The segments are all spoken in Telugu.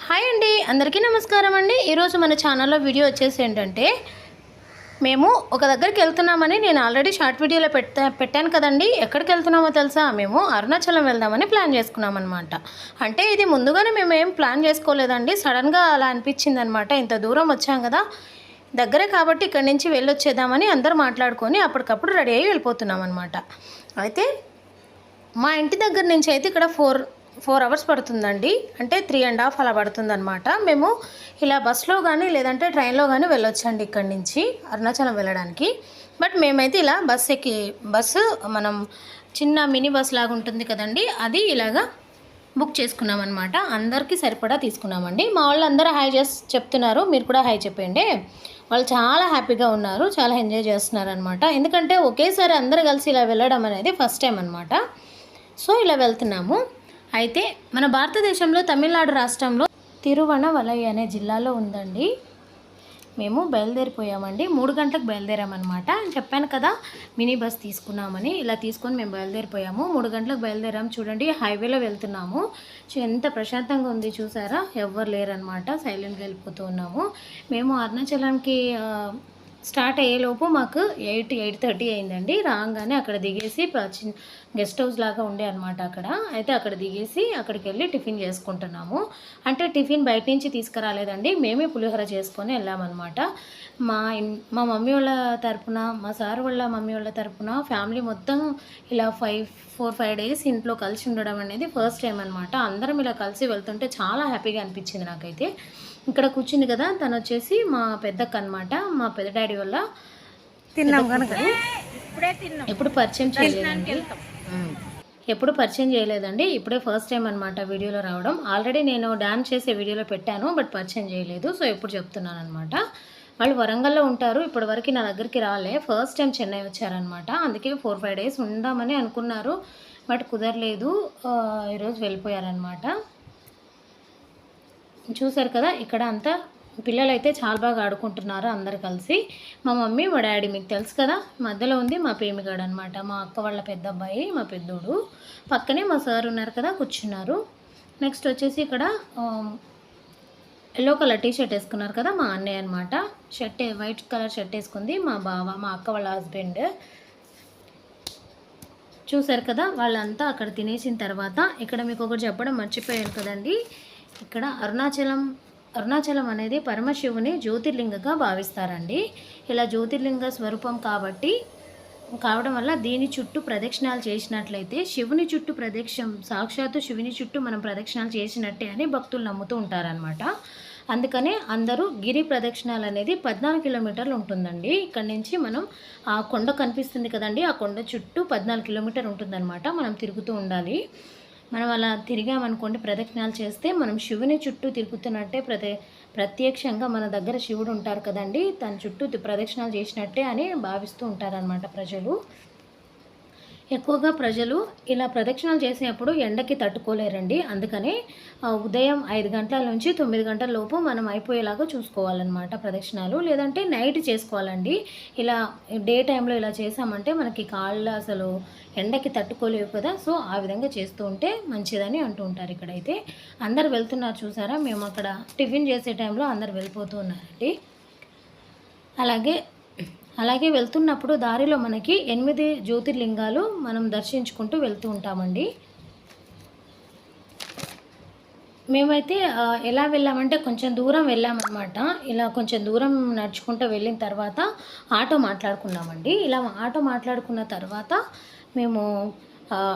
హాయ్ అండి, అందరికీ నమస్కారం అండి. ఈరోజు మన ఛానల్లో వీడియో వచ్చేసి ఏంటంటే, మేము ఒక దగ్గరికి వెళ్తున్నామని నేను ఆల్రెడీ షార్ట్ వీడియోలో పెట్టాను కదండి. ఎక్కడికి వెళ్తున్నామో తెలుసా? మేము అరుణాచలం వెళ్దామని ప్లాన్ చేసుకున్నాం అనమాట. అంటే ఇది ముందుగానే మేము ఏం ప్లాన్ చేసుకోలేదండి, సడన్గా అలా అనిపించింది అనమాట. ఇంత దూరం వచ్చాం కదా, దగ్గరే కాబట్టి ఇక్కడి నుంచి వెళ్ళొచ్చేద్దామని అందరూ మాట్లాడుకొని అప్పటికప్పుడు రెడీ అయ్యి వెళ్ళిపోతున్నాం అనమాట. అయితే మా ఇంటి దగ్గర నుంచి అయితే ఇక్కడ ఫోర్ అవర్స్ పడుతుందండి. అంటే 3.5 అలా పడుతుందన్నమాట. మేము ఇలా బస్సులో కానీ లేదంటే ట్రైన్లో కానీ వెళ్ళొచ్చండి ఇక్కడి నుంచి అరుణాచలం వెళ్ళడానికి. బట్ మేమైతే ఇలా బస్సు మనం చిన్న మినీ బస్ లాగా ఉంటుంది కదండి, అది ఇలాగా బుక్ చేసుకున్నామన్నమాట. అందరికీ సరిపడా తీసుకున్నామండి. మా వాళ్ళు అందరూ హాయ్ చేసి చెప్తున్నారు, మీరు కూడా హాయ్ చెప్పండి. వాళ్ళు చాలా హ్యాపీగా ఉన్నారు, చాలా ఎంజాయ్ చేస్తున్నారు అనమాట. ఎందుకంటే ఒకేసారి అందరూ కలిసి ఇలా వెళ్ళడం అనేది ఫస్ట్ టైం అనమాట. సో ఇలా వెళ్తున్నాము. అయితే మన భారతదేశంలో తమిళనాడు రాష్ట్రంలో తిరువణవలై అనే జిల్లాలో ఉందండి. మేము బయలుదేరిపోయామండి. 3 గంటలకు బయలుదేరామన్నమాట. చెప్పాను కదా మినీ బస్ తీసుకున్నామని. ఇలా తీసుకొని మేము బయలుదేరిపోయాము. 3 గంటలకు బయలుదేరాము. చూడండి, హైవేలో వెళ్తున్నాము. ఎంత ప్రశాంతంగా ఉంది చూసారా, ఎవ్వరు లేరనమాట. సైలెంట్గా వెళ్ళిపోతూ ఉన్నాము. మేము అరుణాచలంకి స్టార్ట్ అయ్యేలోపు మాకు 8:30 అయిందండి. రాగానే అక్కడ దిగేసి గెస్ట్ హౌస్ లాగా ఉండే అనమాట అక్కడ. అయితే అక్కడ దిగేసి అక్కడికి వెళ్ళి టిఫిన్ చేసుకుంటున్నాము. అంటే టిఫిన్ బయట నుంచి తీసుకురాలేదండి, మేమే పులిహోర చేసుకొని వెళ్ళామన్నమాట. మా మమ్మీ వాళ్ళ తరపున, మా సార్ వాళ్ళ మమ్మీ వాళ్ళ తరపున ఫ్యామిలీ మొత్తం ఇలా 4-5 డేస్ ఇంట్లో కలిసి ఉండడం అనేది ఫస్ట్ టైం అనమాట. అందరం ఇలా కలిసి వెళ్తుంటే చాలా హ్యాపీగా అనిపించింది నాకైతే. ఇక్కడ కూర్చుంది కదా, తను వచ్చేసి మా పెద్దక్క అనమాట. మా పెద్ద డాడీ వల్ల తిన్నాం కనుక ఎప్పుడు పరిచయం చేయలేదండి. ఎప్పుడు పరిచయం చేయలేదండి, ఇప్పుడే ఫస్ట్ టైం అనమాట వీడియోలో రావడం. ఆల్రెడీ నేను డాన్స్ చేసే వీడియోలో పెట్టాను, బట్ పరిచయం చేయలేదు. సో ఎప్పుడు చెప్తున్నాను అనమాట. వాళ్ళు వరంగల్లో ఉంటారు, ఇప్పటి వరకు నా దగ్గరికి రాలే. ఫస్ట్ టైం చెన్నై వచ్చారనమాట. అందుకే 4-5 డేస్ ఉందామని అనుకున్నారు, బట్ కుదరలేదు. ఈరోజు వెళ్ళిపోయారనమాట. చూసారు కదా, ఇక్కడ అంతా పిల్లలు అయితే చాలా బాగా ఆడుకుంటున్నారు అందరు కలిసి. మా మమ్మీ, మా డాడీ మీకు తెలుసు కదా, మధ్యలో ఉంది మా పేమిగాడు అనమాట. మా అక్క వాళ్ళ పెద్ద అబ్బాయి, మా పెద్దోడు. పక్కనే మా సార్ ఉన్నారు కదా, కూర్చున్నారు. నెక్స్ట్ వచ్చేసి ఇక్కడ ఎల్లో కలర్ టీషర్ట్ వేసుకున్నారు కదా మా అన్నయ్య అనమాట. వైట్ కలర్ షర్ట్ వేసుకుంది మా బావ, మా అక్క వాళ్ళ హస్బెండ్. చూసారు కదా, వాళ్ళంతా అక్కడ తినేసిన తర్వాత ఇక్కడ మీకు ఒకటి చెప్పడం మర్చిపోయాను కదండి. ఇక్కడ అరుణాచలం అనేది పరమశివుని జ్యోతిర్లింగంగా భావిస్తారండి. ఇలా జ్యోతిర్లింగ స్వరూపం కావడం వల్ల దీని చుట్టూ ప్రదక్షిణాలు చేసినట్లయితే శివుని చుట్టూ సాక్షాత్తు శివుని చుట్టూ మనం ప్రదక్షిణాలు చేసినట్టే అని భక్తులు నమ్ముతూ ఉంటారనమాట. అందుకనే అందరూ గిరి ప్రదక్షిణాలు అనేది 14 కిలోమీటర్లు ఉంటుందండి. ఇక్కడ నుంచి మనం ఆ కొండ కనిపిస్తుంది కదండి, ఆ కొండ చుట్టూ 14 కిలోమీటర్ ఉంటుందన్నమాట. మనం తిరుగుతూ ఉండాలి. మనం అలా తిరిగామనుకోండి, ప్రదక్షిణాలు చేస్తే మనం శివుని చుట్టూ తిరుగుతున్నట్టే, ప్రత్యక్షంగా మన దగ్గర శివుడు ఉంటారు కదండి, తన చుట్టూ ప్రదక్షిణాలు చేసినట్టే అని భావిస్తూ ఉంటారనమాట ప్రజలు. ఎక్కువగా ప్రజలు ఇలా ప్రదక్షిణాలు చేసేటప్పుడు ఎండకి తట్టుకోలేరండి. అందుకని ఉదయం 5 గంటల నుంచి 9 గంటల లోపు మనం అయిపోయేలాగా చూసుకోవాలన్నమాట ప్రదక్షిణాలు. లేదంటే నైట్ చేసుకోవాలండి. ఇలా డే టైంలో ఇలా చేసామంటే మనకి కాళ్ళు అసలు ఎండకి తట్టుకోలేవు కదా. సో ఆ విధంగా చేస్తూ ఉంటే మంచిదని అంటూ ఉంటారు. ఇక్కడైతే అందరు వెళ్తున్నారు చూసారా. మేము అక్కడ టిఫిన్ చేసే టైంలో అందరు వెళ్ళిపోతూ ఉన్నారండి. అలాగే వెళ్తున్నప్పుడు దారిలో మనకి 8 జ్యోతిర్లింగాలు మనం దర్శించుకుంటూ వెళ్తూ ఉంటామండి. మేమైతే ఎలా వెళ్ళామంటే కొంచెం దూరం వెళ్ళామన్నమాట. ఇలా కొంచెం దూరం నడుచుకుంటూ వెళ్ళిన తర్వాత ఆటో మాట్లాడుకున్నామండి. ఇలా ఆటో మాట్లాడుకున్న తర్వాత మేము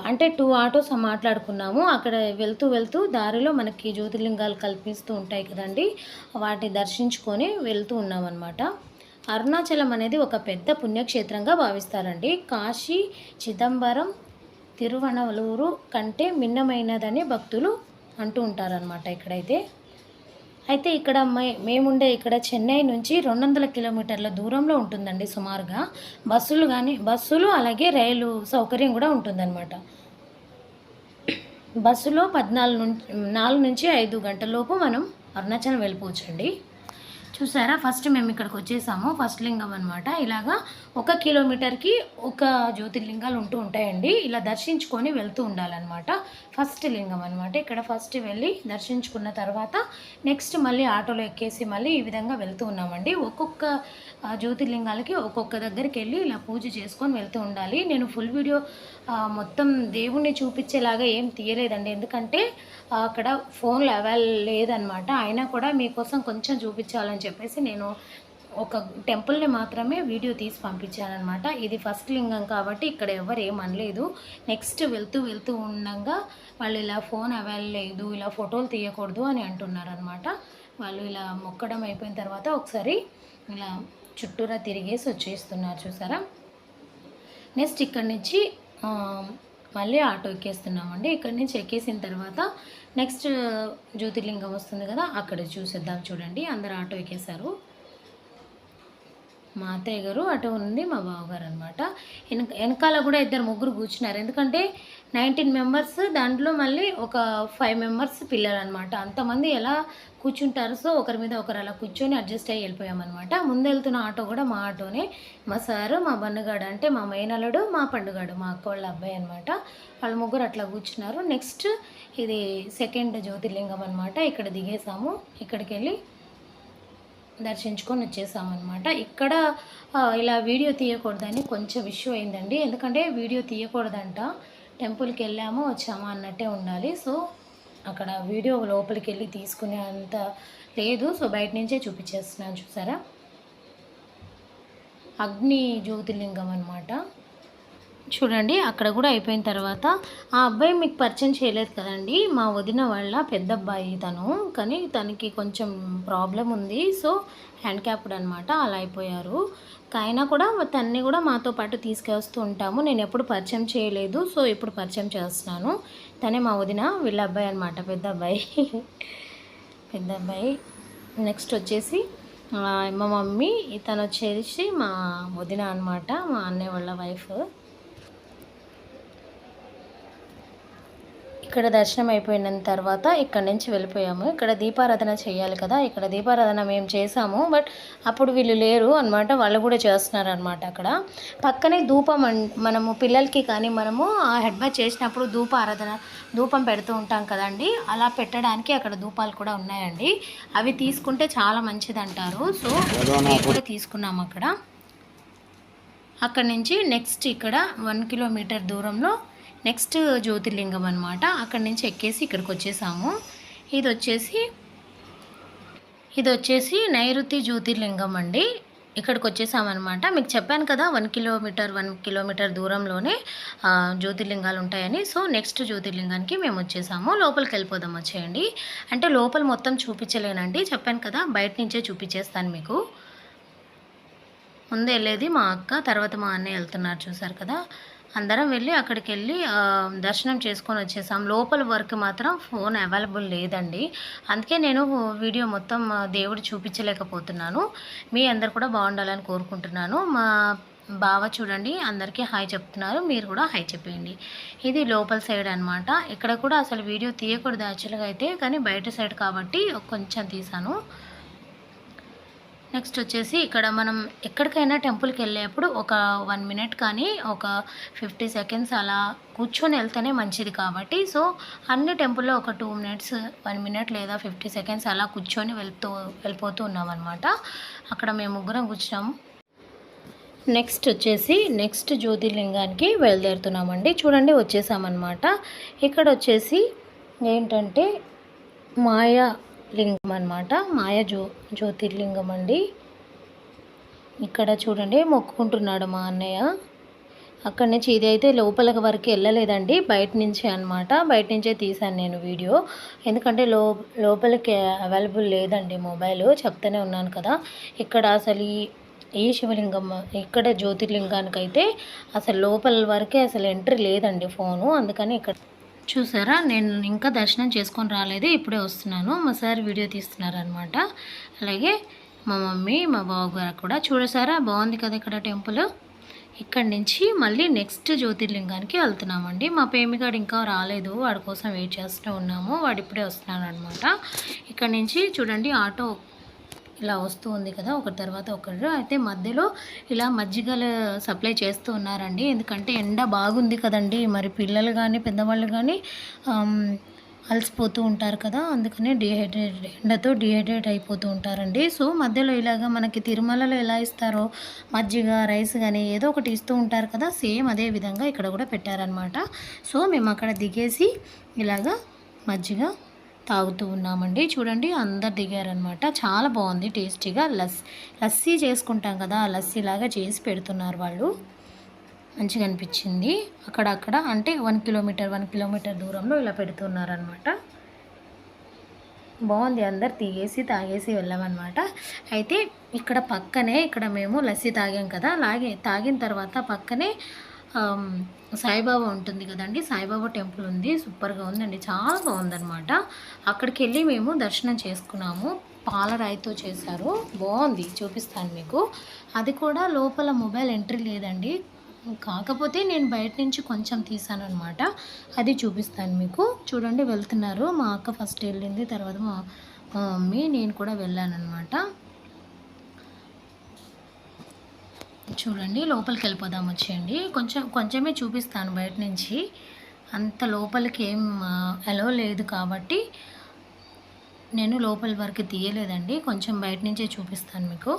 అంటే 2 ఆటోస్ మాట్లాడుకున్నాము. అక్కడ వెళ్తూ దారిలో మనకి జ్యోతిర్లింగాలు కల్పిస్తూ ఉంటాయి కదండి, వాటిని దర్శించుకొని వెళ్తూ ఉన్నామన్నమాట. అరుణాచలం అనేది ఒక పెద్ద పుణ్యక్షేత్రంగా భావిస్తారండి. కాశీ, చిదంబరం, తిరువణవలూరు కంటే భిన్నమైనదని భక్తులు అంటూ ఉంటారనమాట ఇక్కడైతే. అయితే ఇక్కడ మేముండే ఇక్కడ చెన్నై నుంచి 200 కిలోమీటర్ల దూరంలో ఉంటుందండి సుమారుగా. బస్సులు అలాగే రైలు సౌకర్యం కూడా ఉంటుందన్నమాట. బస్సులో 4 నుంచి 5 గంటల లోపు మనం అరుణాచలం వెళ్ళిపోవచ్చండి. చూసారా, ఫస్ట్ మేము ఇక్కడికి వచ్చేసాము. ఫస్ట్ లింగం అనమాట. ఇలాగా 1 కిలోమీటర్కి ఒక జ్యోతిర్లింగాలు ఉంటూ ఉంటాయండి. ఇలా దర్శించుకొని వెళ్తూ ఉండాలన్నమాట. ఫస్ట్ లింగం అనమాట. ఇక్కడ ఫస్ట్ వెళ్ళి దర్శించుకున్న తర్వాత నెక్స్ట్ మళ్ళీ ఆటోలో ఎక్కేసి మళ్ళీ ఈ విధంగా వెళ్తూ ఉన్నామండి. ఒక్కొక్క జ్యోతిర్లింగాలకి ఒక్కొక్క దగ్గరికి వెళ్ళి ఇలా పూజ చేసుకొని వెళ్తూ ఉండాలి. నేను ఫుల్ వీడియో మొత్తం దేవుణ్ణి చూపించేలాగా ఏం తీయలేదండి, ఎందుకంటే అక్కడ ఫోన్లు అవైల్ లేదనమాట. అయినా కూడా మీకోసం కొంచెం చూపించాలని చెప్పేసి నేను ఒక టెంపుల్ని మాత్రమే వీడియో తీసి పంపించానమాట. ఇది ఫస్ట్ లింగం కాబట్టి ఇక్కడ ఎవరు ఏమనలేదు. నెక్స్ట్ వెళ్తూ ఉండగా వాళ్ళు ఇలా ఫోన్ అవైల్ లేదు, ఇలా ఫోటోలు తీయకూడదు అని అంటున్నారనమాట. వాళ్ళు ఇలా మొక్కడం అయిపోయిన తర్వాత ఒకసారి ఇలా చుట్టూరా తిరిగేసి వచ్చేస్తున్నారు, చూసారా. నెక్స్ట్ ఇక్కడి నుంచి మళ్ళీ ఆటో ఎక్కేస్తున్నామండి. ఇక్కడి నుంచి ఎక్కేసిన తర్వాత నెక్స్ట్ జ్యోతిర్లింగం వస్తుంది కదా, అక్కడ చూసేద్దాం. చూడండి, అందరు ఆటో ఎక్కేశారు. మా అత్తయ్య గారు అటు ఉంది, మా బావగారు అనమాట. వెనకాల కూడా 2-3 కూర్చున్నారు, ఎందుకంటే 19 మెంబర్స్, దాంట్లో మళ్ళీ ఒక 5 మెంబర్స్ పిల్లలు అనమాట. అంతమంది ఎలా కూర్చుంటారు. సో ఒకరి మీద ఒకరు అలా కూర్చొని అడ్జస్ట్ అయ్యి వెళ్ళిపోయామన్నమాట. ముందు వెళ్తున్న ఆటో కూడా మా ఆటోనే. మా సారు, మా బన్నుగాడు అంటే మా మేనలుడు, మా పండుగాడు, మా అక్క వాళ్ళ అబ్బాయి అనమాట. వాళ్ళు ముగ్గురు అట్లా కూర్చున్నారు. నెక్స్ట్ ఇది సెకండ్ జ్యోతిర్లింగం అనమాట. ఇక్కడ దిగేసాము. ఇక్కడికి వెళ్ళి దర్శించుకొని వచ్చేసామన్నమాట. ఇక్కడ ఇలా వీడియో తీయకూడదని కొంచెం ఇష్యూ అయిందండి, ఎందుకంటే వీడియో తీయకూడదంట. టెంపుల్కి వెళ్ళాము వచ్చామా అన్నట్టే ఉండాలి. సో అక్కడ వీడియో లోపలికి వెళ్ళి తీసుకునే అంత లేదు. సో బయట నుంచే చూపించేస్తున్నాను, చూసారా. అగ్ని జ్యోతిర్లింగం అనమాట. చూడండి, అక్కడ కూడా అయిపోయిన తర్వాత ఆ అబ్బాయి మీకు పరిచయం చేయలేదు కదండి, మా వదిన వాళ్ళ పెద్ద అబ్బాయి తను. కానీ తనకి కొంచెం ప్రాబ్లం ఉంది, సో హ్యాండిక్యాప్డ్ అనమాట. అలా అయిపోయారు. అయినా కూడా తన్ని కూడా మాతో పాటు తీసుకొస్తూ ఉంటాము. నేను ఎప్పుడు పరిచయం చేయలేదు, సో ఇప్పుడు పరిచయం చేస్తున్నాను. తనే మా వదిన, వీళ్ళ అబ్బాయి అనమాట, పెద్ద అబ్బాయి. నెక్స్ట్ వచ్చేసి మా మమ్మీ, తను వచ్చేసి మా వదిన అనమాట, మా అన్నయ్య వాళ్ళ వైఫ్. ఇక్కడ దర్శనం అయిపోయిన తర్వాత ఇక్కడ నుంచి వెళ్ళిపోయాము. ఇక్కడ దీపారాధన చేయాలి కదా, ఇక్కడ దీపారాధన మేము చేసాము, బట్ అప్పుడు వీళ్ళు లేరు అనమాట. వాళ్ళు కూడా చేస్తున్నారు అనమాట. అక్కడ పక్కనే ధూపం, మనము పిల్లలకి కానీ మనము హెడ్ బాత్ చేసినప్పుడు ధూపం పెడుతూ ఉంటాం కదండి, అలా పెట్టడానికి అక్కడ ధూపాలు కూడా ఉన్నాయండి. అవి తీసుకుంటే చాలా మంచిది అంటారు. సో మేము కూడా తీసుకున్నాము అక్కడ నుంచి. నెక్స్ట్ ఇక్కడ 1 కిలోమీటర్ దూరంలో నెక్స్ట్ జ్యోతిర్లింగం అనమాట. అక్కడి నుంచి ఎక్కేసి ఇక్కడికి వచ్చేసాము. ఇది వచ్చేసి నైరుతి జ్యోతిర్లింగం అండి. ఇక్కడికి వచ్చేసామన్నమాట. మీకు చెప్పాను కదా 1 కిలోమీటర్ దూరంలోనే జ్యోతిర్లింగాలు ఉంటాయని. సో నెక్స్ట్ జ్యోతిర్లింగానికి మేము వచ్చేసాము. లోపలికి వెళ్ళిపోదాం, వచ్చేయండి. అంటే లోపల మొత్తం చూపించలేనండి, చెప్పాను కదా బయట నుంచే చూపించేస్తాను మీకు. ముందు వెళ్ళేది మా అక్క, తర్వాత మా అన్నయ్య వెళ్తున్నారు, చూసారు కదా. అందరం వెళ్ళి అక్కడికి వెళ్ళి దర్శనం చేసుకొని వచ్చేసాం. లోపల వరకు మాత్రం ఫోన్ అవైలబుల్ లేదండి, అందుకే నేను వీడియో మొత్తం దేవుడు చూపించలేకపోతున్నాను. మీ అందరు కూడా బాగుండాలని కోరుకుంటున్నాను. మా బావ చూడండి అందరికీ హాయ్ చెప్తున్నారు, మీరు కూడా హాయ్ చెప్పేయండి. ఇది లోపల సైడ్ అనమాట. ఇక్కడ కూడా అసలు వీడియో తీయకూడదు యాక్చువల్గా అయితే, కానీ బయట సైడ్ కాబట్టి కొంచెం తీసాను. నెక్స్ట్ వచ్చేసి ఇక్కడ మనం ఎక్కడికైనా టెంపుల్కి వెళ్ళేప్పుడు ఒక 1 మినిట్ కానీ ఒక 50 సెకండ్స్ అలా కూర్చొని వెళ్తేనే మంచిది కాబట్టి, సో అన్ని టెంపుల్లో ఒక 2 మినిట్స్ 1 మినిట్ లేదా 50 సెకండ్స్ అలా కూర్చొని వెళ్ళిపోతూ ఉన్నామన్నమాట. అక్కడ మేము ముగ్గురం కూర్చున్నాము. నెక్స్ట్ వచ్చేసి నెక్స్ట్ జ్యోతిర్లింగానికి బయలుదేరుతున్నామండి. చూడండి వచ్చేసామన్నమాట. ఇక్కడ వచ్చేసి ఏంటంటే మాయా లింగం అనమాట, జ్యోతిర్లింగం అండి. ఇక్కడ చూడండి మొక్కుకుంటున్నాడు మా అన్నయ్య. అక్కడి నుంచి ఇది అయితే లోపల వరకు వెళ్ళలేదండి, బయట నుంచే అనమాట. బయట నుంచే తీసాను నేను వీడియో, ఎందుకంటే లోపలికి అవైలబుల్ లేదండి మొబైల్, చెప్తూనే ఉన్నాను కదా. ఇక్కడ అసలు ఈ శివలింగం ఇక్కడ జ్యోతిర్లింగానికైతే అసలు లోపల వరకే అసలు ఎంట్రీ లేదండి ఫోను, అందుకని ఇక్కడ చూసారా. నేను ఇంకా దర్శనం చేసుకొని రాలేదు, ఇప్పుడే వస్తున్నాను. మా సార్ వీడియో తీస్తున్నారనమాట. అలాగే మా మమ్మీ, మా బావగారు కూడా చూడసారా, బాగుంది కదా ఇక్కడ టెంపుల్. ఇక్కడి నుంచి మళ్ళీ నెక్స్ట్ జ్యోతిర్లింగానికి వెళ్తున్నామండి. మా ప్రేమిగాడు ఇంకా రాలేదు, వాడి కోసం వెయిట్ చేస్తూ ఉన్నాము. వాడు ఇప్పుడే వస్తున్నాడు అనమాట. ఇక్కడి నుంచి చూడండి ఆటో ఇలా వస్తూ ఉంది కదా, ఒకటి తర్వాత ఒకటి. అయితే మధ్యలో ఇలా మజ్జిగలు సప్లై చేస్తూ ఉన్నారండి. ఎందుకంటే ఎండ బాగుంది కదండి, మరి పిల్లలు కానీ పెద్దవాళ్ళు కానీ అలసిపోతూ ఉంటారు కదా, అందుకని ఎండతో డిహైడ్రేట్ అయిపోతూ ఉంటారండి. సో మధ్యలో ఇలాగ మనకి తిరుమలలో ఎలా ఇస్తారో మజ్జిగ రైస్ కానీ ఏదో ఒకటి ఇస్తూ ఉంటారు కదా, సేమ్ అదే విధంగా ఇక్కడ కూడా పెట్టారనమాట. సో మేము అక్కడ దిగేసి ఇలాగ మజ్జిగ తాగుతూ ఉన్నామండి. చూడండి అందరు దిగారనమాట. చాలా బాగుంది టేస్టీగా. లస్సీ చేసుకుంటాం కదా, ఆ లస్సీ లాగా చేసి పెడుతున్నారు వాళ్ళు. మంచిగా అనిపించింది. అక్కడక్కడ అంటే 1 కిలోమీటర్ దూరంలో ఇలా పెడుతున్నారనమాట. బాగుంది. అందరు తాగేసి వెళ్ళామన్నమాట. అయితే ఇక్కడ పక్కనే ఇక్కడ మేము లస్సీ తాగాం కదా, తాగిన తర్వాత పక్కనే సాయిబాబా ఉంటుంది కదండి, సాయిబాబా టెంపుల్ ఉంది. సూపర్గా ఉందండి, చాలా బాగుందన్నమాట. అక్కడికి వెళ్ళి మేము దర్శనం చేసుకున్నాము. పాలరాయితో చేశారు, బాగుంది. చూపిస్తాను మీకు. అది కూడా లోపల మొబైల్ ఎంట్రీ లేదండి, కాకపోతే నేను బయట నుంచి కొంచెం తీసాను అనమాట, అది చూపిస్తాను మీకు. చూడండి వెళ్తున్నారు. మా అక్క ఫస్ట్ వెళ్ళింది, తర్వాత మా మమ్మీ, నేను కూడా వెళ్ళానమాట. చూడండి లోపలికి వెళ్ళిపోదాం, వచ్చేయండి. కొంచెమే చూపిస్తాను బయట నుంచి, అంత లోపలికి ఏం అలో లేదు కాబట్టి నేను లోపలి వరకు తీయలేదండి, కొంచెం బయట నుంచే చూపిస్తాను మీకు.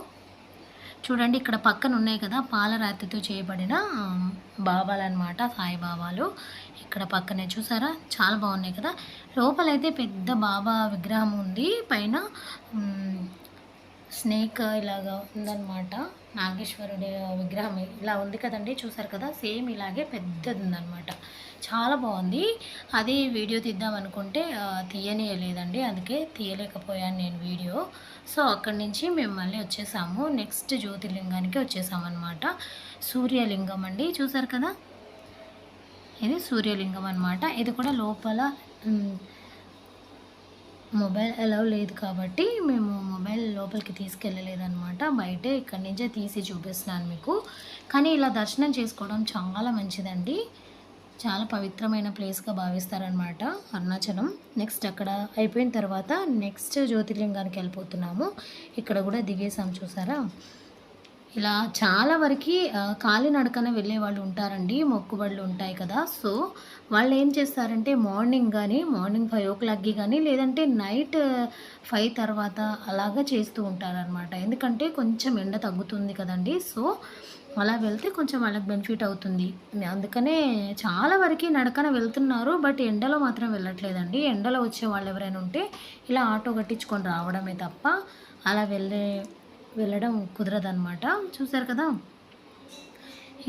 చూడండి ఇక్కడ పక్కన ఉన్నాయి కదా పాలరాతితో చేయబడిన బాబాలు అనమాట, సాయిబాబాలు. ఇక్కడ పక్కనే చూసారా, చాలా బాగున్నాయి కదా. లోపలైతే పెద్ద బాబా విగ్రహం ఉంది, పైన స్నేక్ ఇలాగా ఉందన్నమాట. నాగేశ్వరుడి విగ్రహం ఇలా ఉంది కదండి, చూసారు కదా, సేమ్ ఇలాగే పెద్దది ఉందన్నమాట. చాలా బాగుంది. అది వీడియో తీద్దాం అనుకుంటే తీయలేదండి, అందుకే తీయలేకపోయాను నేను వీడియో. సో అక్కడి నుంచి మేము మళ్ళీ వచ్చేసాము, నెక్స్ట్ జ్యోతిర్లింగానికి వచ్చేసామన్నమాట. సూర్యలింగం అండి, చూసారు కదా, ఇది సూర్యలింగం అనమాట. ఇది కూడా లోపల మొబైల్ అలౌ లేదు కాబట్టి మేము మొబైల్ లోపలికి తీసుకెళ్ళలేదన్నమాట, బయటే ఇక్కడి నుంచే తీసి చూపిస్తున్నాను మీకు. కానీ ఇలా దర్శనం చేసుకోవడం చాలా మంచిదండి, చాలా పవిత్రమైన ప్లేస్గా భావిస్తారనమాట అరుణాచలం. నెక్స్ట్ అక్కడ అయిపోయిన తర్వాత నెక్స్ట్ జ్యోతిర్లింగానికి వెళ్ళిపోతున్నాము. ఇక్కడ కూడా దిగేసాం, చూసారా. ఇలా చాలా వరకు కాలినడకన వెళ్ళే వాళ్ళు ఉంటారండి, మొక్కుబడులు ఉంటాయి కదా. సో వాళ్ళు ఏం చేస్తారంటే మార్నింగ్ 5 కానీ లేదంటే నైట్ 5 తర్వాత అలాగా చేస్తూ ఉంటారనమాట. ఎందుకంటే కొంచెం ఎండ తగ్గుతుంది కదండి, సో అలా వెళ్తే కొంచెం వాళ్ళకి బెనిఫిట్ అవుతుంది. అందుకనే చాలా వరకు నడకన వెళ్తున్నారు, బట్ ఎండలో మాత్రం వెళ్ళట్లేదండి. ఎండలో వచ్చే వాళ్ళు ఎవరైనా ఉంటే ఇలా ఆటో కట్టించుకొని రావడమే తప్ప అలా వెళ్ళడం కుదరదన్నమాట. చూసారు కదా,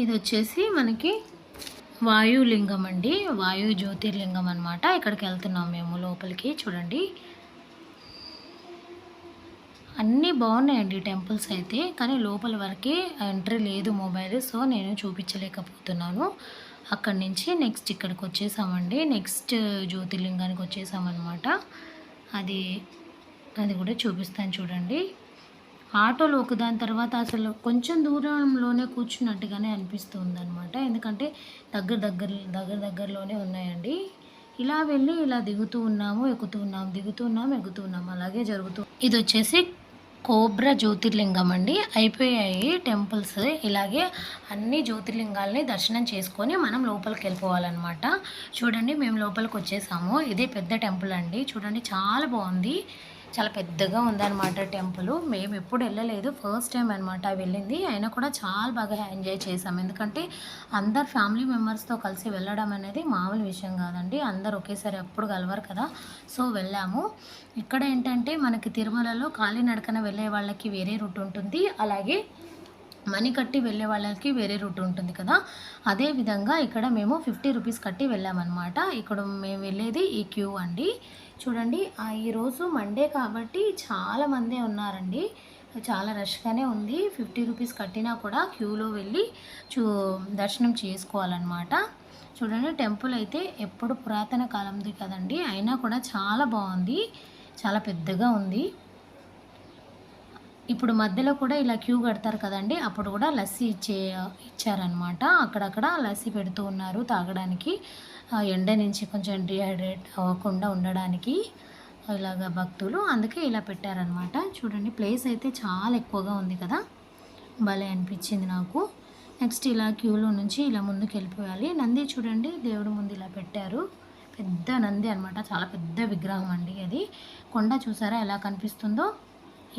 ఇది వచ్చేసి మనకి వాయులింగం అండి, వాయు జ్యోతిర్లింగం అనమాట. ఇక్కడికి వెళ్తున్నాం మేము లోపలికి. చూడండి అన్నీ బాగున్నాయండి టెంపుల్స్ అయితే, కానీ లోపల వరకే ఎంట్రీ లేదు మొబైల్, సో నేను చూపించలేకపోతున్నాను. అక్కడి నుంచి నెక్స్ట్ ఇక్కడికి వచ్చేసామండి, నెక్స్ట్ జ్యోతిర్లింగానికి వచ్చేసామన్నమాట. అది కూడా చూపిస్తాను చూడండి. ఆటోలో ఒకదాని తర్వాత అసలు కొంచెం దూరంలోనే కూర్చున్నట్టుగానే అనిపిస్తుంది అనమాట, ఎందుకంటే దగ్గరలోనే ఉన్నాయండి. ఇలా వెళ్ళి ఇలా దిగుతూ ఉన్నాము, ఎక్కుతూ ఉన్నాము, అలాగే జరుగుతూ. ఇది వచ్చేసి కోబ్రా జ్యోతిర్లింగం అండి. అయిపోయాయి టెంపుల్స్, ఇలాగే అన్ని జ్యోతిర్లింగాల్ని దర్శనం చేసుకొని మనం లోపలికి వెళ్ళిపోవాలన్నమాట. చూడండి మేము లోపలికి వచ్చేసాము. ఇదే పెద్ద టెంపుల్ అండి, చూడండి చాలా బాగుంది, చాలా పెద్దగా ఉందన్నమాట టెంపుల్. మేము ఎప్పుడు వెళ్ళలేదు, ఫస్ట్ టైం అనమాట వెళ్ళింది. అయినా కూడా చాలా బాగా ఎంజాయ్ చేసాం, ఎందుకంటే అందరు ఫ్యామిలీ మెంబర్స్తో కలిసి వెళ్ళడం అనేది మామూలు విషయం కాదండి, అందరు ఒకేసారి ఎప్పుడు కలవరు కదా. సో వెళ్ళాము. ఇక్కడ ఏంటంటే మనకి తిరుమలలో కాలినడకన వెళ్ళే వాళ్ళకి వేరే రూట్ ఉంటుంది, అలాగే మనీ కట్టి వెళ్ళే వాళ్ళకి వేరే రూట్ ఉంటుంది కదా. అదేవిధంగా ఇక్కడ మేము 50 రూపీస్ కట్టి వెళ్ళామన్నమాట. ఇక్కడ మేము వెళ్ళేది ఈ క్యూ అండి. చూడండి ఈరోజు మండే కాబట్టి చాలామందే ఉన్నారండి, చాలా రష్గానే ఉంది. 50 రూపీస్ కట్టినా కూడా క్యూలో వెళ్ళి దర్శనం చేసుకోవాలన్నమాట. చూడండి టెంపుల్ అయితే ఎప్పుడు పురాతన కాలంది కదండి, అయినా కూడా చాలా బాగుంది, చాలా పెద్దగా ఉంది. ఇప్పుడు మధ్యలో కూడా ఇలా క్యూ కడతారు కదండి, అప్పుడు కూడా లస్సీ ఇచ్చారనమాట. అక్కడక్కడ లస్సీ పెడుతూ ఉన్నారు తాగడానికి, ఎండ నుంచి కొంచెం డిహైడ్రేట్ అవ్వకుండా ఉండడానికి. ఇలాగ భక్తులు, అందుకే ఇలా పెట్టారనమాట. చూడండి ప్లేస్ అయితే చాలా ఎక్కువగా ఉంది కదా, భలే అనిపించింది నాకు. నెక్స్ట్ ఇలా క్యూలో నుంచి ఇలా ముందుకు వెళ్ళిపోయాలి. నంది చూడండి దేవుడి ముందు ఇలా పెట్టారు, పెద్ద నంది అనమాట, చాలా పెద్ద విగ్రహం అండి అది. కొండ చూసారా ఎలా కనిపిస్తుందో,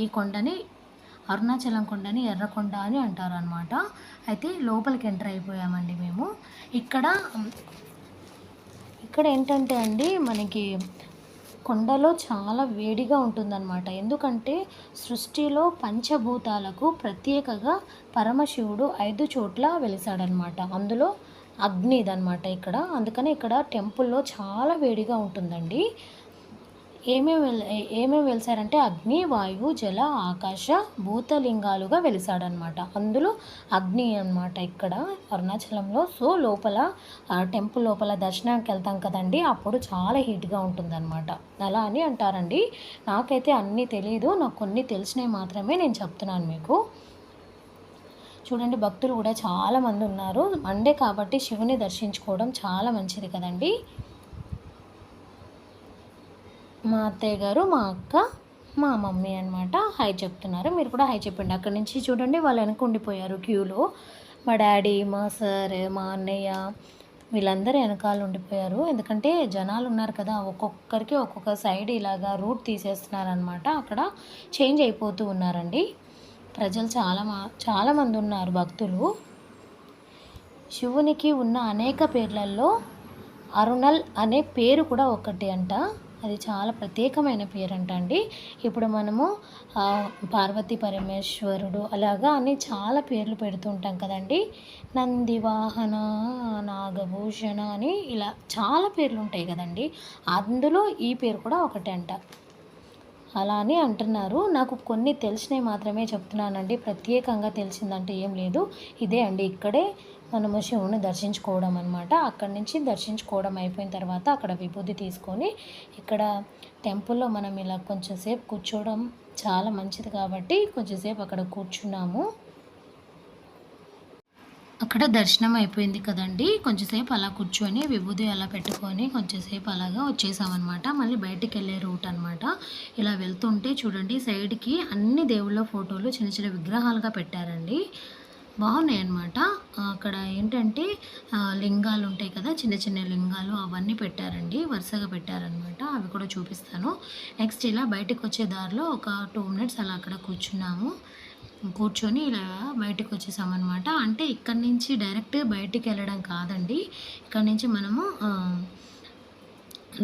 ఈ కొండని అరుణాచలం కొండని ఎర్రకొండ అని అంటారు అనమాట. అయితే లోపలికి ఎంటర్ అయిపోయామండి మేము. ఇక్కడ ఏంటంటే అండి మనకి కొండలో చాలా వేడిగా ఉంటుందన్నమాట. ఎందుకంటే సృష్టిలో పంచభూతాలకు ప్రత్యేకగా పరమశివుడు 5 చోట్ల వెలిసాడనమాట. అందులో అగ్నిదనమాట ఇక్కడ. అందుకని ఇక్కడ టెంపుల్లో చాలా వేడిగా ఉంటుందండి. ఏమేమి వెలిసారంటే అగ్ని, వాయువు, జల, ఆకాశ భూతలింగాలుగా వెలిసాడనమాట. అందులో అగ్ని అనమాట ఇక్కడ అరుణాచలంలో. సో లోపల టెంపుల్ లోపల దర్శనానికి వెళ్తాం కదండి, అప్పుడు చాలా హీట్గా ఉంటుందన్నమాట. అలా అని అంటారండి. నాకైతే అన్నీ తెలియదు, నాకు కొన్ని తెలిసినవి మాత్రమే నేను చెప్తున్నాను మీకు. చూడండి భక్తులు కూడా చాలామంది ఉన్నారు. మండే కాబట్టి శివుని దర్శించుకోవడం చాలా మంచిది కదండి. మా అత్తయ్య గారు, మా అక్క, మా మమ్మీ అనమాట హాయ్ చెప్తున్నారు. మీరు కూడా హాయ్ చెప్పండి. అక్కడి నుంచి చూడండి వాళ్ళు వెనక ఉండిపోయారు క్యూలో. మా డాడీ, మా సార్, మా అన్నయ్య వీళ్ళందరూ వెనకాల ఉండిపోయారు. ఎందుకంటే జనాలు ఉన్నారు కదా, ఒక్కొక్కరికి ఒక్కొక్క సైడ్ ఇలాగా రూట్ తీసేస్తున్నారనమాట. అక్కడ చేంజ్ అయిపోతూ ఉన్నారండి. ప్రజలు చాలామంది ఉన్నారు భక్తులు. శివునికి ఉన్న అనేక పేర్లలో అరుణల్ అనే పేరు కూడా ఒకటి అంట. అది చాలా ప్రత్యేకమైన పేరంట అండి. ఇప్పుడు మనము పార్వతీ పరమేశ్వరుడు అలాగా అని చాలా పేర్లు పెడుతుంటాం కదండి. నంది వాహన, నాగభూషణ అని ఇలా చాలా పేర్లు ఉంటాయి కదండి. అందులో ఈ పేరు కూడా ఒకటే అంట. అలా అని అంటున్నారు. నాకు కొన్ని తెలిసినవి మాత్రమే చెప్తున్నానండి, ప్రత్యేకంగా తెలిసిందంటే ఏం లేదు. ఇదే అండి, ఇక్కడే మనము శివుని దర్శించుకోవడం అనమాట. అక్కడి నుంచి దర్శించుకోవడం అయిపోయిన తర్వాత అక్కడ విభూతి తీసుకొని ఇక్కడ టెంపుల్లో మనం ఇలా కొంచెంసేపు కూర్చోవడం చాలా మంచిది కాబట్టి కొంచెంసేపు అక్కడ కూర్చున్నాము. అక్కడ దర్శనం అయిపోయింది కదండి, కొంచెంసేపు అలా కూర్చొని విభూది అలా పెట్టుకొని కొంచెంసేపు అలాగా వచ్చేసామన్నమాట. మళ్ళీ బయటికి వెళ్ళే రూట్ అనమాట. ఇలా వెళ్తుంటే చూడండి సైడ్కి అన్ని దేవుళ్ళ ఫోటోలు చిన్న చిన్న విగ్రహాలుగా పెట్టారండి, బాగున్నాయి అన్నమాట. అక్కడ ఏంటంటే లింగాలు ఉంటాయి కదా, చిన్న చిన్న లింగాలు అవన్నీ పెట్టారండి, వరుసగా పెట్టారనమాట. అవి కూడా చూపిస్తాను. నెక్స్ట్ ఇలా బయటకు వచ్చే దారిలో ఒక 2 minutes అలా అక్కడ కూర్చొని ఇలా బయటకు వచ్చేసామన్నమాట. అంటే ఇక్కడి నుంచి డైరెక్ట్ బయటికి వెళ్ళడం కాదండి, ఇక్కడ నుంచి మనము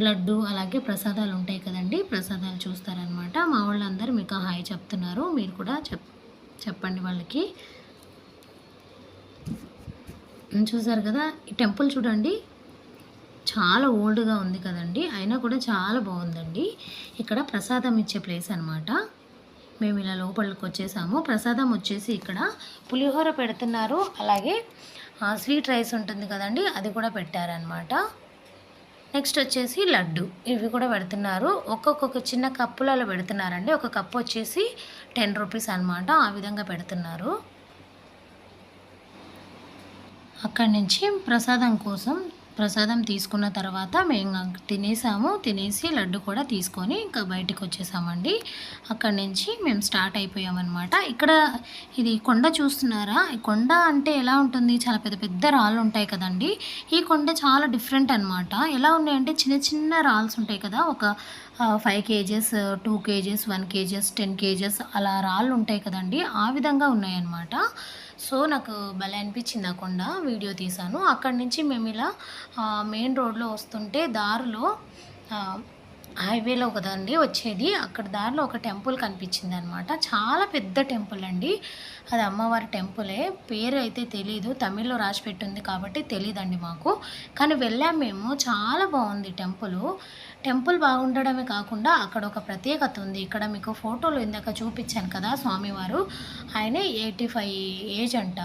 లడ్డు అలాగే ప్రసాదాలు ఉంటాయి కదండి, ప్రసాదాలు చూస్తారనమాట. మా వాళ్ళందరూ మీకు హాయ్ చెప్తున్నారు, మీరు కూడా చెప్పండి వాళ్ళకి. చూసారు కదా ఈ టెంపుల్ చూడండి, చాలా ఓల్డ్గా ఉంది కదండి, అయినా కూడా చాలా బాగుందండి. ఇక్కడ ప్రసాదం ఇచ్చే ప్లేస్ అనమాట. మేము ఇలా లోపలికి వచ్చేసాము. ప్రసాదం వచ్చేసి ఇక్కడ పులిహోర పెడుతున్నారు, అలాగే స్వీట్ రైస్ ఉంటుంది కదండి, అది కూడా పెట్టారనమాట. నెక్స్ట్ వచ్చేసి లడ్డు, ఇవి కూడా పెడుతున్నారు. ఒక్కొక్క చిన్న కప్పులలో పెడుతున్నారండి. ఒక కప్పు వచ్చేసి 10 రూపీస్ అనమాట, ఆ విధంగా పెడుతున్నారు. అక్కడి నుంచి ప్రసాదం తీసుకున్న తర్వాత మేము తినేసి లడ్డు కూడా తీసుకొని ఇంకా బయటకు వచ్చేసామండి. అక్కడి నుంచి మేము స్టార్ట్ అయిపోయామన్నమాట. ఇక్కడ ఇది కొండ చూస్తున్నారా, ఈ కొండ అంటే ఎలా ఉంటుంది, చాలా పెద్ద పెద్ద రాళ్ళు ఉంటాయి కదండి. ఈ కొండ చాలా డిఫరెంట్ అనమాట. ఎలా ఉన్నాయంటే చిన్న చిన్న రాల్స్ ఉంటాయి కదా, ఒక 5 kgs, 2 kgs, 1 kgs, 10 kgs అలా రాళ్ళు ఉంటాయి కదండి, ఆ విధంగా ఉన్నాయన్నమాట. సో నాకు భలే అనిపించింది ఆ కొండ, వీడియో తీశాను. అక్కడి నుంచి మేము ఇలా మెయిన్ రోడ్లో వస్తుంటే దారిలో హైవేలో కదండి వచ్చేది, అక్కడ దారిలో ఒక టెంపుల్ కనిపించింది అనమాట. చాలా పెద్ద టెంపుల్ అండి, అది అమ్మవారి టెంపులే, పేరు అయితే తెలీదు, తమిళ్లో రాసి పెట్టింది కాబట్టి తెలియదండి మాకు. కానీ వెళ్ళాము మేము, చాలా బాగుంది టెంపుల్ బాగుండడమే కాకుండా అక్కడ ఒక ప్రత్యేకత ఉంది. ఇక్కడ మీకు ఫోటోలు ఇందాక చూపించాను కదా స్వామివారు, ఆయన 85 ఏజ్ అంట.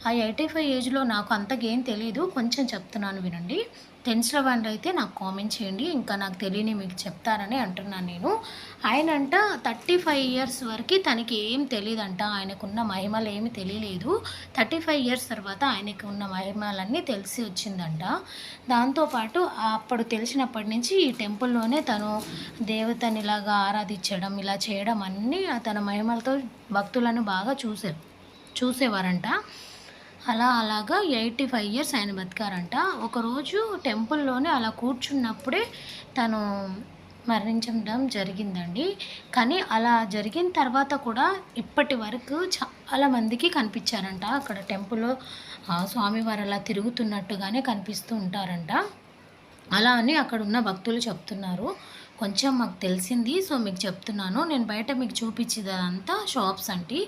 ఆ 85 ఏజ్లో నాకు అంతగా ఏం తెలీదు, కొంచెం చెప్తున్నాను వినండి. తెలిసిన వాళ్ళు అయితే నాకు కామెంట్ చేయండి, ఇంకా నాకు తెలియని మీకు చెప్తారని అంటున్నాను నేను. ఆయనంట 35 ఇయర్స్ వరకు తనకి ఏం తెలీదంట, ఆయనకున్న మహిమలు ఏమి తెలియలేదు. 35 ఇయర్స్ తర్వాత ఆయనకు ఉన్న మహిమలన్నీ తెలిసి వచ్చిందంట. దాంతోపాటు అప్పుడు తెలిసినప్పటి నుంచి ఈ టెంపుల్లోనే తను దేవతని ఇలాగా ఆరాధించడం, ఇలా చేయడం అన్నీ తన మహిమలతో భక్తులను బాగా చూసేవారంట. అలాగా 85 ఇయర్స్ ఆయన బతికారంట. ఒకరోజు టెంపుల్లోనే అలా కూర్చున్నప్పుడే తను మరణించడం జరిగిందండి. కానీ అలా జరిగిన తర్వాత కూడా ఇప్పటి వరకు చాలామందికి కనిపించారంట. అక్కడ టెంపుల్లో స్వామివారు అలా తిరుగుతున్నట్టుగానే కనిపిస్తూ ఉంటారంట. అలా అని అక్కడ ఉన్న భక్తులు చెప్తున్నారు. కొంచెం మాకు తెలిసింది, సో మీకు చెప్తున్నాను. నేను బయట మీకు చూపించేదంతా షాప్స్ అండి.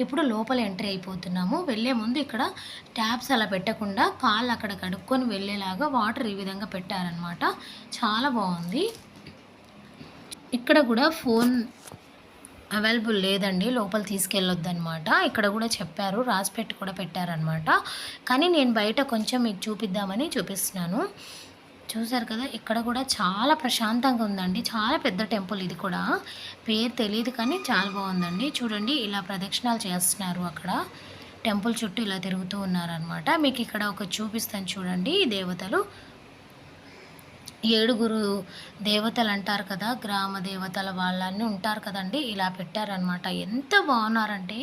ఇప్పుడు లోపల ఎంట్రీ అయిపోతున్నాము. వెళ్ళే ముందు ఇక్కడ ట్యాప్స్ అలా పెట్టకుండా కాళ్ళు అక్కడ కడుక్కొని వెళ్ళేలాగా వాటర్ ఈ విధంగా పెట్టారనమాట. చాలా బాగుంది. ఇక్కడ కూడా ఫోన్ అవైలబుల్ లేదండి, లోపల తీసుకెళ్ళొద్దనమాట. ఇక్కడ కూడా చెప్పారు, రాసిపెట్టి కూడా పెట్టారనమాట. కానీ నేను బయట కొంచెం మీకు చూపిద్దామని చూపిస్తున్నాను. చూసారు కదా, ఇక్కడ కూడా చాలా ప్రశాంతంగా ఉందండి. చాలా పెద్ద టెంపుల్ ఇది కూడా, పేరు తెలియదు కానీ చాలా బాగుందండి. చూడండి, ఇలా ప్రదక్షిణాలు చేస్తున్నారు అక్కడ టెంపుల్ చుట్టూ ఇలా తిరుగుతూ ఉన్నారనమాట. మీకు ఇక్కడ ఒక చూపిస్తాను చూడండి. దేవతలు 7 దేవతలు అంటారు కదా, గ్రామ దేవతల వాళ్ళన్నీ ఉంటారు కదండి, ఇలా పెట్టారనమాట. ఎంత బాగున్నారంటే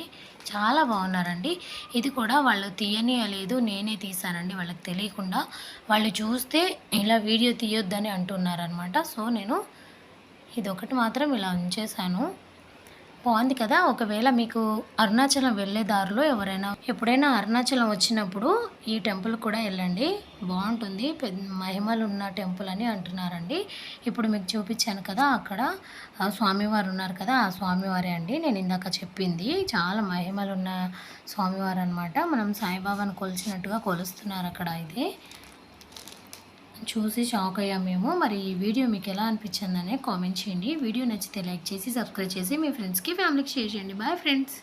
చాలా బాగున్నారండి. ఇది కూడా వాళ్ళు తీయనీయలేదు, నేనే తీశానండి వాళ్ళకి తెలియకుండా. వాళ్ళు చూస్తే ఇలా వీడియో తీయొద్దని అంటున్నారనమాట. సో నేను ఇదొకటి మాత్రం ఇలా ఉంచేశాను. బాగుంది కదా. ఒకవేళ మీకు అరుణాచలం వెళ్ళే దారిలో ఎప్పుడైనా అరుణాచలం వచ్చినప్పుడు ఈ టెంపుల్ కూడా వెళ్ళండి, బాగుంటుంది. పెద్ద మహిమలు ఉన్న టెంపుల్ అని అంటున్నారండి. ఇప్పుడు మీకు చూపించాను కదా, అక్కడ స్వామివారు ఉన్నారు కదా, ఆ స్వామివారే అండి నేను ఇందాక చెప్పింది. చాలా మహిమలు ఉన్న స్వామివారు అనమాట. మనం సాయిబాబాను కొలిచినట్టుగా కొలుస్తున్నారు అక్కడ. అయితే చూసి షాక్ అయ్యాం మేము. మరి ఈ వీడియో మీకు ఎలా అనిపించిందనే కామెంట్ చేయండి. వీడియో నచ్చితే లైక్ చేసి సబ్స్క్రైబ్ చేసి మీ ఫ్రెండ్స్కి ఫ్యామిలీకి షేర్ చేయండి. Bye friends.